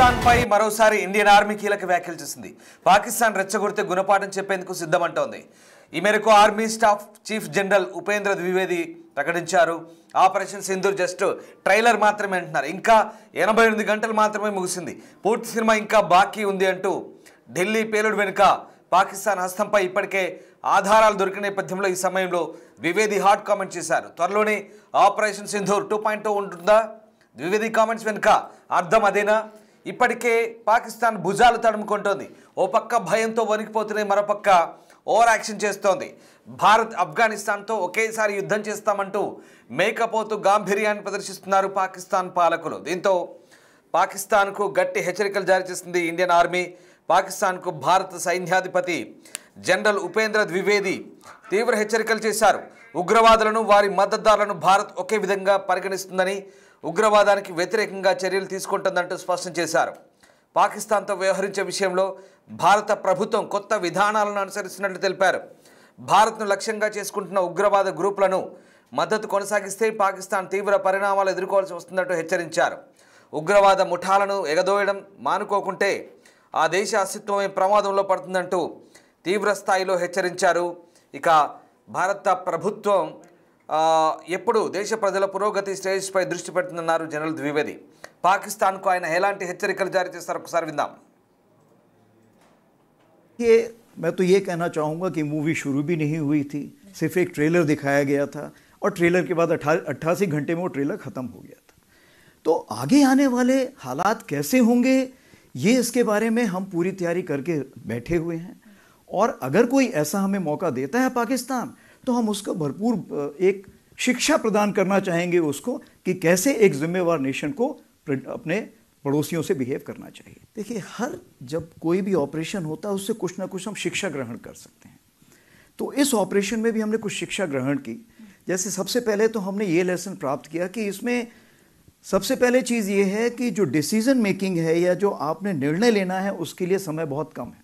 పాకిస్తాన్ పై మరోసారి Indian army కీలక వ్యాఖ్యలు చేసింది. పాకిస్తాన్ రెచ్చగొడితే గుణపాఠం చెప్పేందుకు సిద్ధమంటోంది. ఈ మేరకు army staff chief general Upendra Dwivedi ప్రకటించారు. ఆపరేషన్ సింధూర్ జస్ట్ ట్రైలర్ మాత్రమే అంటున్నారు. ఇంకా 88 గంటలు మాత్రమే ముగిసింది, పూర్తి సినిమా ఇంకా బాకీ ఉంది అంటూ ఢిల్లీ పేలుడు వెనుక పాకిస్తాన్ హస్తంపై ఇప్పటికే ఆధారాలు దొరికిన నేపథ్యంలో ఈ సమయంలో ద్వివేది హాట్ కామెంట్ చేశారు. త్వరలోనే ఆపరేషన్ సింధూర్ 2.0 ఉంటుందా? ద్వివేది కామెంట్స్ వెనుక అర్థం అదేనా? ఇప్పటికే పాకిస్తాన్ భుజాలు తడుముకుంటోంది. ఓ పక్క భయంతో వణికిపోతూనే మరోపక్క ఓవర్ యాక్షన్ చేస్తోంది. భారత్ ఆఫ్ఘనిస్తాన్తో ఒకేసారి యుద్ధం చేస్తామంటూ మేకపోతూ గాంభీర్యాన్ని ప్రదర్శిస్తున్నారు పాకిస్తాన్ పాలకులు. దీంతో పాకిస్తాన్కు గట్టి హెచ్చరికలు జారీ చేసింది ఇండియన్ ఆర్మీ. పాకిస్తాన్కు భారత సైన్యాధిపతి జనరల్ ఉపేంద్ర ద్వివేది తీవ్ర హెచ్చరికలు చేశారు. ఉగ్రవాదులను వారి మద్దతుదారులను భారత్ ఒకే విధంగా పరిగణిస్తుందని, ఉగ్రవాదానికి వ్యతిరేకంగా చర్యలు తీసుకుంటుందంటూ స్పష్టం చేశారు. పాకిస్తాన్తో వ్యవహరించే విషయంలో భారత ప్రభుత్వం కొత్త విధానాలను అనుసరిస్తున్నట్లు తెలిపారు. భారత్ను లక్ష్యంగా చేసుకుంటున్న ఉగ్రవాద గ్రూపులను మద్దతు కొనసాగిస్తే పాకిస్తాన్ తీవ్ర పరిణామాలు ఎదుర్కోవాల్సి వస్తుందంటూ హెచ్చరించారు. ఉగ్రవాద ముఠాలను ఎగదోయడం మానుకోకుంటే ఆ దేశ అస్తిత్వమే ప్రమాదంలో పడుతుందంటూ తీవ్ర స్థాయిలో హెచ్చరించారు. ఇక భారత ప్రభుత్వం ఎప్పుడు దేశ ప్రజల పురోగతి స్టేజ్పై దృష్టి పెడుతుందన్నారు జనరల్ ద్వివేది. పాకిస్తాన్కు ఆయన ఎలాంటి హెచ్చరికలు జారీ చేస్తారో ఒకసారి విందాం. मैं तो ये कहना चाहूँगा कि मूवी शुरू भी नहीं हुई थी, सिर्फ एक ट्रेलर दिखाया गया था और ट्रेलर के बाद 88 घंटे में वो ट्रेलर ख़त्म हो गया था. तो आगे आने वाले हालात कैसे होंगे ये इसके बारे में हम पूरी तैयारी करके बैठे हुए हैं. और अगर कोई ऐसा हमें मौका देता है पाकिस्तान तो हम उसको भरपूर एक शिक्षा प्रदान करना चाहेंगे उसको कि कैसे एक जिम्मेवार नेशन को अपने पड़ोसियों से बिहेव करना चाहिए. देखिए, हर जब कोई भी ऑपरेशन होता है उससे कुछ ना कुछ हम शिक्षा ग्रहण कर सकते हैं. तो इस ऑपरेशन में भी हमने कुछ शिक्षा ग्रहण की. जैसे सबसे पहले तो हमने ये लेसन प्राप्त किया कि इसमें सबसे पहले चीज़ ये है कि जो डिसीजन मेकिंग है या जो आपने निर्णय लेना है उसके लिए समय बहुत कम है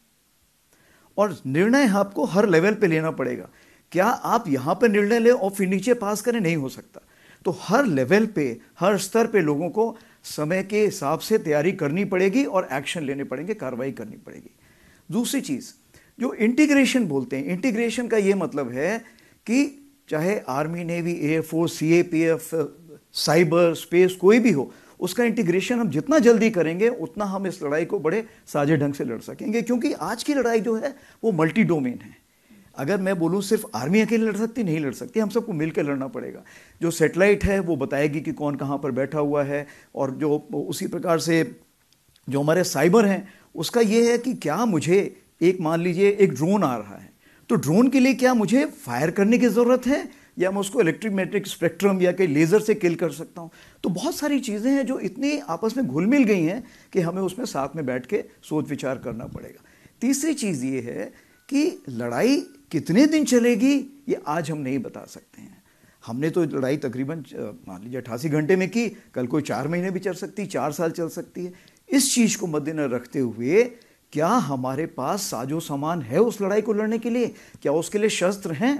और निर्णय आपको हर लेवल पे लेना पड़ेगा. क्या आप यहाँ पे निर्णय लें और फिर नीचे पास करें? नहीं हो सकता. तो हर लेवल पे, हर स्तर पे लोगों को समय के हिसाब से तैयारी करनी पड़ेगी और एक्शन लेने पड़ेंगे, कार्रवाई करनी पड़ेगी. दूसरी चीज़ जो इंटीग्रेशन बोलते हैं, इंटीग्रेशन का ये मतलब है कि चाहे army, navy, air force, CAPF, cyber, space कोई भी हो, उसका इंटीग्रेशन हम जितना जल्दी करेंगे उतना हम इस लड़ाई को बड़े साझे ढंग से लड़ सकेंगे. क्योंकि आज की लड़ाई जो है वो मल्टी डोमेन है. अगर मैं बोलूँ सिर्फ आर्मी अकेले लड़ सकती, नहीं लड़ सकती, हम सबको मिलकर लड़ना पड़ेगा. जो सैटेलाइट है वो बताएगी कि कौन कहाँ पर बैठा हुआ है, और जो उसी प्रकार से जो हमारे साइबर हैं उसका ये है कि क्या मुझे एक मान लीजिए एक ड्रोन आ रहा है, तो ड्रोन के लिए क्या मुझे फायर करने की ज़रूरत है या मैं उसको इलेक्ट्रोमैग्नेटिक स्पेक्ट्रम या कहीं लेज़र से किल कर सकता हूँ. तो बहुत सारी चीज़ें हैं जो इतनी आपस में घुल मिल गई हैं कि हमें उसमें साथ में बैठ के सोच विचार करना पड़ेगा. तीसरी चीज़ ये है कि लड़ाई कितने दिन चलेगी ये आज हम नहीं बता सकते हैं. हमने तो लड़ाई तकरीबन मान लीजिए 88 घंटे में की, कल कोई 4 महीने भी चल सकती, 4 साल चल सकती है. इस चीज़ को मद्देनजर रखते हुए क्या हमारे पास साजो सामान है उस लड़ाई को लड़ने के लिए? क्या उसके लिए शस्त्र हैं?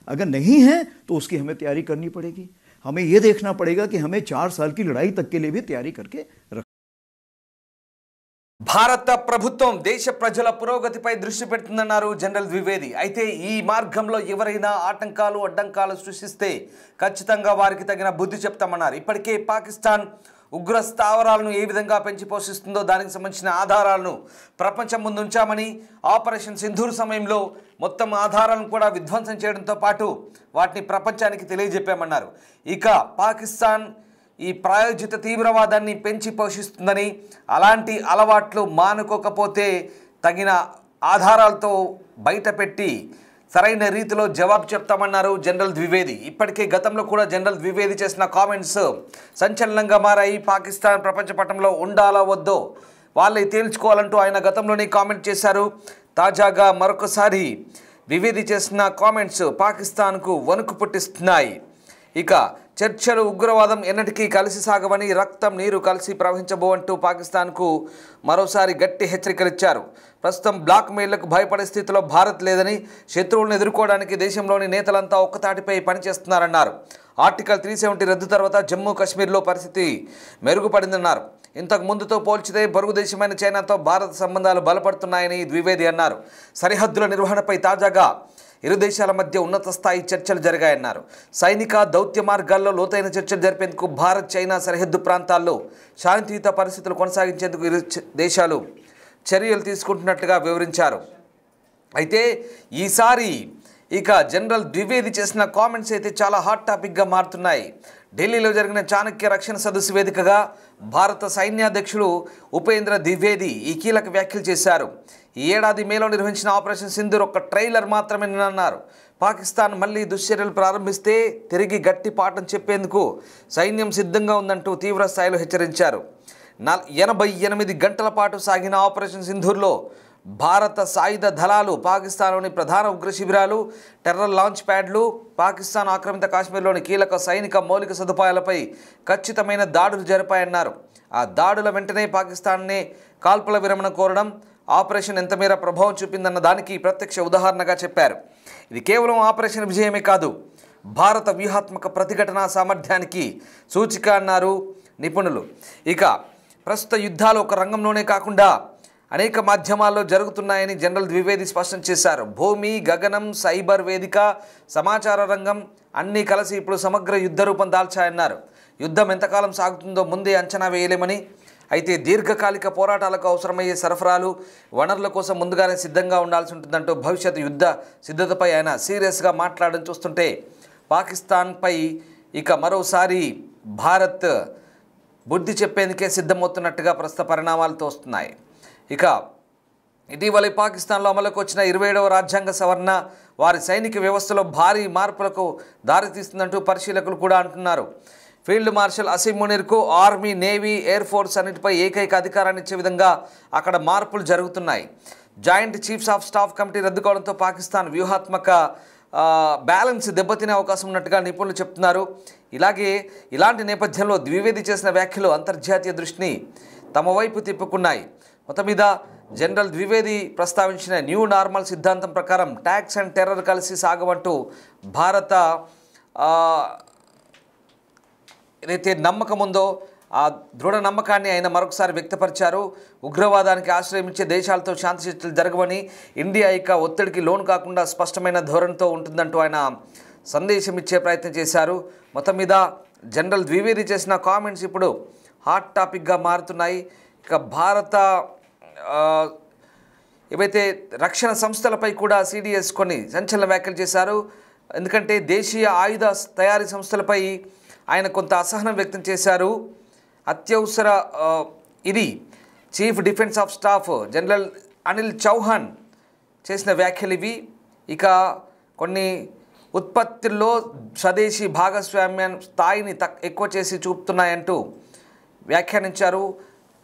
अगर नहीं है तो उसकी हमें तैयारी करनी पड़ेगी. हमें ये देखना पड़ेगा कि हमें 4 साल की लड़ाई तक के लिए भी तैयारी करके रख. భారత ప్రభుత్వం దేశ ప్రజల పురోగతిపై దృష్టి పెడుతుందన్నారు జనరల్ ద్వివేది. అయితే ఈ మార్గంలో ఎవరైనా ఆటంకాలు అడ్డంకాలు సృష్టిస్తే ఖచ్చితంగా వారికి తగిన బుద్ధి చెప్తామన్నారు. ఇప్పటికే పాకిస్తాన్ ఉగ్ర స్థావరాలను ఏ విధంగా పెంచి పోషిస్తుందో దానికి సంబంధించిన ఆధారాలను ప్రపంచం ముందు ఉంచామని, ఆపరేషన్ సింధూర్ సమయంలో మొత్తం ఆధారాలను కూడా విధ్వంసం చేయడంతో పాటు వాటిని ప్రపంచానికి తెలియజెప్పామన్నారు. ఇక పాకిస్తాన్ ఈ ప్రాయోజిత తీవ్రవాదాన్ని పెంచి పోషిస్తుందని, అలాంటి అలవాట్లు మానుకోకపోతే తగిన ఆధారాలతో బయటపెట్టి సరైన రీతిలో జవాబు చెప్తామన్నారు జనరల్ ద్వివేది. ఇప్పటికే గతంలో కూడా జనరల్ ద్వివేది చేసిన కామెంట్స్ సంచలనంగా మారాయి. పాకిస్తాన్ ప్రపంచ పటంలో ఉండాలా వద్దో వాళ్ళే తేల్చుకోవాలంటూ ఆయన గతంలోనే కామెంట్ చేశారు. తాజాగా మరొకసారి ద్వివేది చేసిన కామెంట్స్ పాకిస్తాన్కు వణుకు పుట్టిస్తున్నాయి. ఇక చర్చలు ఉగ్రవాదం ఎన్నటికీ కలిసి సాగవని, రక్తం నీరు కలిసి ప్రవహించబోవంటూ పాకిస్తాన్కు మరోసారి గట్టి హెచ్చరికలు ఇచ్చారు. ప్రస్తుతం బ్లాక్ మెయిల్లకు భయపడే స్థితిలో భారత్ లేదని, శత్రువులను ఎదుర్కోవడానికి దేశంలోని నేతలంతా ఒక్కతాటిపై పనిచేస్తున్నారన్నారు. ఆర్టికల్ 370 రద్దు తర్వాత జమ్మూ కాశ్మీర్లో పరిస్థితి మెరుగుపడిందన్నారు. ఇంతకు ముందుతో పోల్చితే పొరుగు దేశమైన చైనాతో భారత సంబంధాలు బలపడుతున్నాయని ద్వివేది అన్నారు. సరిహద్దుల నిర్వహణపై తాజాగా ఇరు దేశాల మధ్య ఉన్నత స్థాయి చర్చలు జరిగాయన్నారు. సైనిక దౌత్య మార్గాల్లో లోతైన చర్చలు జరిపేందుకు భారత్ చైనా సరిహద్దు ప్రాంతాల్లో శాంతియుత పరిస్థితులు కొనసాగించేందుకు ఇరు దేశాలు చర్యలు తీసుకుంటున్నట్లుగా వివరించారు. అయితే ఈసారి ఇక జనరల్ ద్వివేది చేసిన కామెంట్స్ అయితే చాలా హాట్ టాపిక్గా మారుతున్నాయి. ఢిల్లీలో జరిగిన చాణక్య రక్షణ సదస్సు వేదికగా భారత సైన్యాధ్యక్షులు ఉపేంద్ర ద్వివేది ఈ కీలక వ్యాఖ్యలు చేశారు. ఈ ఏడాది మేలో నిర్వహించిన ఆపరేషన్ సింధూర్ ఒక ట్రైలర్ మాత్రమేనన్నారు. పాకిస్తాన్ మళ్లీ దుశ్చర్యలు ప్రారంభిస్తే తిరిగి గట్టి పాఠం చెప్పేందుకు సైన్యం సిద్ధంగా ఉందంటూ తీవ్ర స్థాయిలో హెచ్చరించారు. 88 గంటల పాటు సాగిన ఆపరేషన్ సింధూర్లో భారత సాయుధ దళాలు పాకిస్తాన్లోని ప్రధాన ఉగ్ర శిబిరాలు, టెర్రర్ లాంచ్ ప్యాడ్లు, పాకిస్తాన్ ఆక్రమిత కాశ్మీర్లోని కీలక సైనిక మౌలిక సదుపాయాలపై ఖచ్చితమైన దాడులు జరిపాయన్నారు. ఆ దాడుల వెంటనే పాకిస్తాన్నే కాల్పుల విరమణ కోరడం ఆపరేషన్ ఎంతమేర ప్రభావం చూపిందన్న దానికి ప్రత్యక్ష ఉదాహరణగా చెప్పారు. ఇది కేవలం ఆపరేషన్ విజయమే కాదు, భారత వ్యూహాత్మక ప్రతిఘటన సామర్థ్యానికి సూచిక అన్నారు నిపుణులు. ఇక ప్రస్తుత యుద్ధాలు ఒక రంగంలోనే కాకుండా అనేక మాధ్యమాల్లో జరుగుతున్నాయని జనరల్ ద్వివేది స్పష్టం చేశారు. భూమి, గగనం, సైబర్ వేదిక, సమాచార రంగం అన్నీ కలిసి ఇప్పుడు సమగ్ర యుద్ధ రూపం దాల్చాయన్నారు. యుద్ధం ఎంతకాలం సాగుతుందో ముందే అంచనా వేయలేమని, అయితే దీర్ఘకాలిక పోరాటాలకు అవసరమయ్యే సరఫరాలు, వనరుల కోసం ముందుగానే సిద్ధంగా ఉండాల్సి ఉంటుందంటూ భవిష్యత్ యుద్ధ సిద్ధతపై ఆయన సీరియస్గా మాట్లాడడం చూస్తుంటే పాకిస్తాన్పై ఇక మరోసారి భారత్ బుద్ధి చెప్పేందుకే సిద్ధమవుతున్నట్టుగా ప్రస్తుత పరిణామాలు తోస్తున్నాయి. ఇక ఇటీవల పాకిస్తాన్లో అమలుకు వచ్చిన 27వ రాజ్యాంగ సవరణ వారి సైనిక వ్యవస్థలో భారీ మార్పులకు దారితీస్తుందంటూ పరిశీలకులు కూడా అంటున్నారు. ఫీల్డ్ మార్షల్ అసీం మునీర్కు ఆర్మీ, నేవీ, ఎయిర్ ఫోర్స్ అన్నిటిపై ఏకైక అధికారాన్ని ఇచ్చే విధంగా అక్కడ మార్పులు జరుగుతున్నాయి. Joint chiefs of staff committee రద్దు కావడంతో పాకిస్తాన్ వ్యూహాత్మక బ్యాలెన్స్ దెబ్బతినే అవకాశం ఉన్నట్టుగా నిపుణులు చెప్తున్నారు. ఇలాంటి నేపథ్యంలో ద్వివేది చేసిన వ్యాఖ్యలు అంతర్జాతీయ దృష్టిని తమ వైపు తిప్పుకున్నాయి. మొత్తం మీద జనరల్ ద్వివేది ప్రస్తావించిన న్యూ నార్మల్ సిద్ధాంతం ప్రకారం ట్యాక్స్ అండ్ టెర్రర్ కలిసి సాగవంటూ భారత ఏదైతే నమ్మకం ఉందో ఆ దృఢ నమ్మకాన్ని ఆయన మరొకసారి వ్యక్తపరిచారు. ఉగ్రవాదానికి ఆశ్రయం ఇచ్చే దేశాలతో శాంతి చర్చలు జరగవని, ఇండియా ఇక ఒత్తిడికి లోను కాకుండా స్పష్టమైన ధోరణితో ఉంటుందంటూ ఆయన సందేశం ఇచ్చే ప్రయత్నం చేశారు. మొత్తం మీద జనరల్ ద్వివేది చేసిన కామెంట్స్ ఇప్పుడు హాట్ టాపిక్గా మారుతున్నాయి. ఇక భారత ఏవైతే రక్షణ సంస్థలపై కూడా సిడిఎస్ కొన్ని సంచలన వ్యాఖ్యలు చేశారు. ఎందుకంటే దేశీయ ఆయుధ తయారీ సంస్థలపై ఆయన కొంత అసహనం వ్యక్తం చేశారు. అత్యవసర ఇది chief defence of staff general Anil Chauhan చేసిన వ్యాఖ్యలు ఇవి. ఇక కొన్ని ఉత్పత్తుల్లో స్వదేశీ భాగస్వామ్య స్థాయిని ఎక్కువ చేసి చూపుతున్నాయంటూ వ్యాఖ్యానించారు.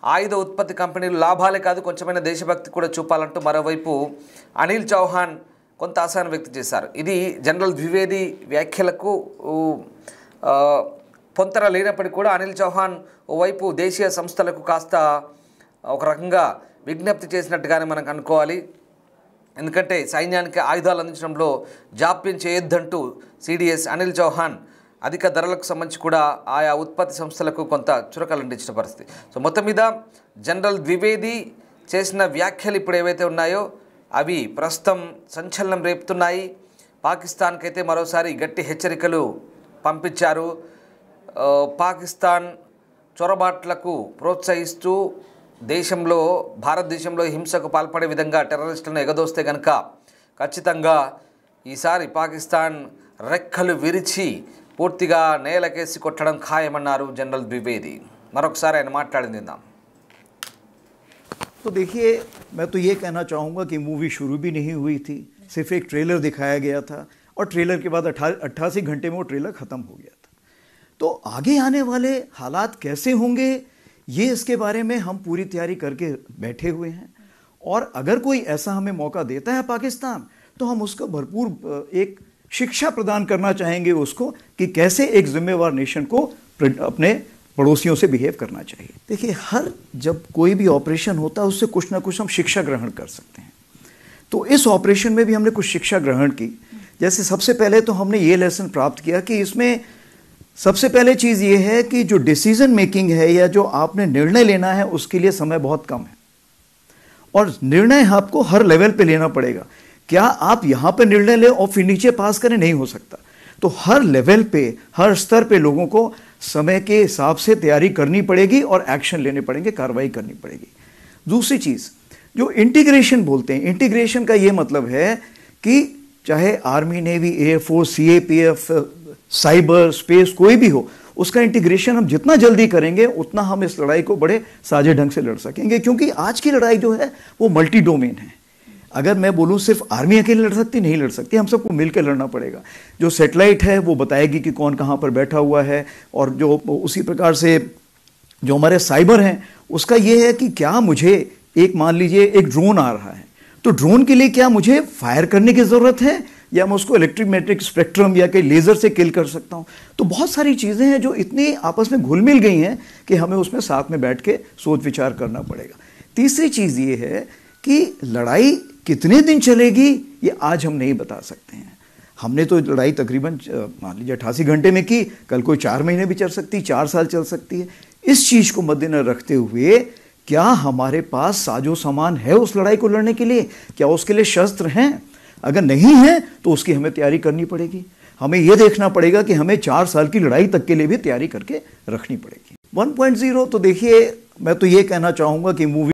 ఆయుధ ఉత్పత్తి కంపెనీలు లాభాలే కాదు కొంచెమైన దేశభక్తి కూడా చూపాలంటూ మరోవైపు అనిల్ చౌహాన్ కొంత అసహనం వ్యక్తం చేశారు. ఇది జనరల్ ద్వివేది వ్యాఖ్యలకు పొంతన లేనప్పటికీ కూడా అనిల్ చౌహాన్ ఓవైపు దేశీయ సంస్థలకు కాస్త ఒక రకంగా విజ్ఞప్తి చేసినట్టుగానే మనకు అనుకోవాలి. ఎందుకంటే సైన్యానికి ఆయుధాలు అందించడంలో జాప్యం చేయొద్దంటూ సిడిఎస్ అనిల్ చౌహాన్ అధిక ధరలకు సంబంధించి కూడా ఆయా ఉత్పత్తి సంస్థలకు కొంత చురకలు అందించిన పరిస్థితి. సో మొత్తం మీద జనరల్ ద్వివేది చేసిన వ్యాఖ్యలు ఇప్పుడు ఏవైతే ఉన్నాయో అవి ప్రస్తుతం సంచలనం రేపుతున్నాయి. పాకిస్తాన్కి అయితే మరోసారి గట్టి హెచ్చరికలు పంపించారు. పాకిస్తాన్ చొరబాట్లకు ప్రోత్సహిస్తూ భారతదేశంలో హింసకు పాల్పడే విధంగా టెర్రరిస్టులను ఎగదోస్తే కనుక ఖచ్చితంగా ఈసారి పాకిస్తాన్ రెక్కలు విరిచి పూర్తిగా నేలకేసి కొట్టడం ఖాయమన్నారు जनरल द्विवेदी। మరొకసారి ఆయన మాట్లాడింది విందాం। तो देखिए, मैं तो ये कहना चाहूँगा कि मूवी शुरू भी नहीं हुई थी, सिर्फ एक ट्रेलर दिखाया गया था और ट्रेलर के बाद 88 घंटे में वो ट्रेलर ख़त्म हो गया था। तो आगे आने वाले हालात कैसे होंगे ये इसके बारे में हम पूरी तैयारी करके बैठे हुए हैं और अगर कोई ऐसा हमें मौका देता है पाकिस्तान तो हम उसका भरपूर एक शिक्षा प्रदान करना चाहेंगे उसको कि कैसे एक जिम्मेवार नेशन को अपने पड़ोसियों से बिहेव करना चाहिए। देखिए, जब कोई भी ऑपरेशन होता है उससे कुछ ना कुछ हम शिक्षा ग्रहण कर सकते हैं। तो इस ऑपरेशन में भी हमने कुछ शिक्षा ग्रहण की। जैसे सबसे पहले तो हमने ये लेसन प्राप्त किया कि इसमें सबसे पहले चीज़ ये है कि जो डिसीजन मेकिंग है या जो आपने निर्णय लेना है उसके लिए समय बहुत कम है, और निर्णय आपको हर लेवल पे लेना पड़ेगा। क्या आप यहाँ पे निर्णय लें और फिर नीचे पास करें? नहीं हो सकता। तो हर लेवल पे, हर स्तर पे लोगों को समय के हिसाब से तैयारी करनी पड़ेगी और एक्शन लेने पड़ेंगे, कार्रवाई करनी पड़ेगी। दूसरी चीज़ जो इंटीग्रेशन बोलते हैं, इंटीग्रेशन का ये मतलब है कि चाहे army, navy, air force, CAPF, cyber, space, कोई भी हो, उसका इंटीग्रेशन हम जितना जल्दी करेंगे उतना हम इस लड़ाई को बड़े साझे ढंग से लड़ सकेंगे, क्योंकि आज की लड़ाई जो है वो मल्टी डोमेन है। अगर मैं बोलूं सिर्फ आर्मी अकेले लड़ सकती, नहीं लड़ सकती, हम सबको मिलकर लड़ना पड़ेगा। जो सैटेलाइट है वो बताएगी कि कौन कहाँ पर बैठा हुआ है, और जो उसी प्रकार से जो हमारे साइबर हैं उसका ये है कि क्या मुझे एक, मान लीजिए एक ड्रोन आ रहा है, तो ड्रोन के लिए क्या मुझे फायर करने की ज़रूरत है या मैं उसको इलेक्ट्रोमैग्नेटिक स्पेक्ट्रम या कहीं लेज़र से किल कर सकता हूँ? तो बहुत सारी चीज़ें हैं जो इतनी आपस में घुल मिल गई हैं कि हमें उसमें साथ में बैठ के सोच विचार करना पड़ेगा। तीसरी चीज़ ये है कि लड़ाई कितने दिन चलेगी ये आज हम नहीं बता सकते हैं। हमने तो लड़ाई तकरीबन मान लीजिए 88 घंटे में की, कल कोई 4 महीने भी चल सकती है, 4 साल चल सकती है। इस चीज़ को मद्देनजर रखते हुए क्या हमारे पास साजो सामान है उस लड़ाई को लड़ने के लिए? क्या उसके लिए शस्त्र हैं? अगर नहीं है तो उसकी हमें तैयारी करनी पड़ेगी। हमें यह देखना पड़ेगा कि हमें 4 साल की लड़ाई तक के लिए भी तैयारी करके रखनी पड़ेगी। 1.0 तो देखिए, मैं तो ये कहना चाहूँगा कि मूवी